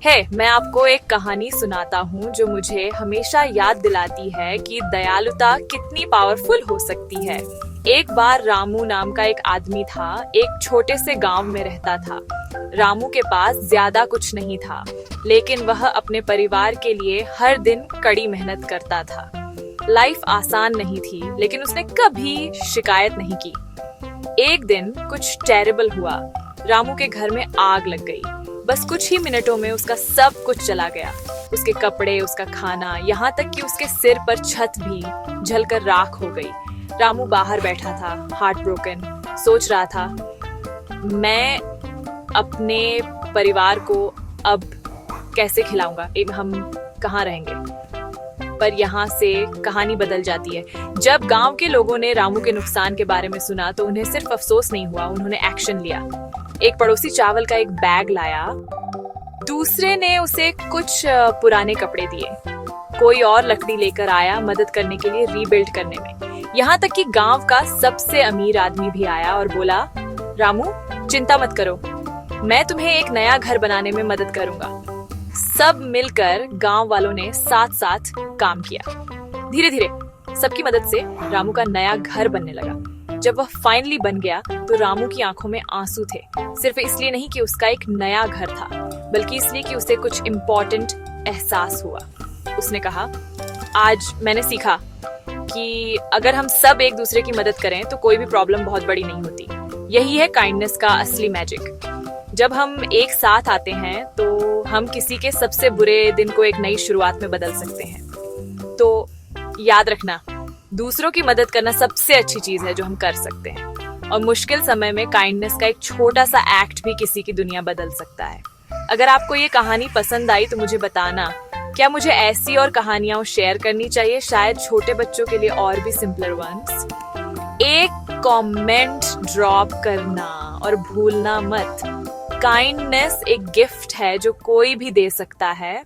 मैं आपको एक कहानी सुनाता हूँ जो मुझे हमेशा याद दिलाती है कि दयालुता कितनी पावरफुल हो सकती है। एक बार रामू नाम का एक आदमी था। एक छोटे से गांव में रहता था। रामू के पास ज्यादा कुछ नहीं था, लेकिन वह अपने परिवार के लिए हर दिन कड़ी मेहनत करता था। लाइफ आसान नहीं थी, लेकिन उसने कभी शिकायत नहीं की। एक दिन कुछ टेरिबल हुआ। रामू के घर में आग लग गई। बस कुछ ही मिनटों में उसका सब कुछ चला गया। उसके कपड़े, उसका खाना, यहाँ तक कि उसके सिर पर छत भी जलकर राख हो गई। रामू बाहर बैठा था, हार्ट ब्रोकन। सोच रहा था, मैं अपने परिवार को अब कैसे खिलाऊंगा, हम कहाँ रहेंगे। पर यहाँ से कहानी बदल जाती है। जब गांव के लोगों ने रामू के नुकसान के बारे में सुना तो उन्हें सिर्फ अफसोस नहीं हुआ, उन्होंने एक्शन लिया। एक पड़ोसी चावल का एक बैग लाया, दूसरे ने उसे कुछ पुराने कपड़े दिए, कोई और लकड़ी लेकर आया मदद करने के लिए रीबिल्ड करने में। यहाँ तक कि गांव का सबसे अमीर आदमी भी आया और बोला, रामू चिंता मत करो, मैं तुम्हें एक नया घर बनाने में मदद करूंगा। सब मिलकर गांव वालों ने साथ साथ काम किया। धीरे धीरे सबकी मदद से रामू का नया घर बनने लगा। जब वह फाइनली बन गया तो रामू की आंखों में आंसू थे, सिर्फ इसलिए नहीं कि उसका एक नया घर था, बल्कि इसलिए कि उसे कुछ इम्पोर्टेंट एहसास हुआ। उसने कहा, आज मैंने सीखा कि अगर हम सब एक दूसरे की मदद करें तो कोई भी प्रॉब्लम बहुत बड़ी नहीं होती। यही है काइंडनेस का असली मैजिक। जब हम एक साथ आते हैं तो हम किसी के सबसे बुरे दिन को एक नई शुरुआत में बदल सकते हैं। तो याद रखना, दूसरों की मदद करना सबसे अच्छी चीज है जो हम कर सकते हैं, और मुश्किल समय में काइंडनेस का एक छोटा सा एक्ट भी किसी की दुनिया बदल सकता है। अगर आपको ये कहानी पसंद आई तो मुझे बताना, क्या मुझे ऐसी और कहानियां शेयर करनी चाहिए, शायद छोटे बच्चों के लिए और भी सिंपलर वंस। एक कमेंट ड्रॉप करना और भूलना मत, काइंडनेस एक गिफ्ट है जो कोई भी दे सकता है।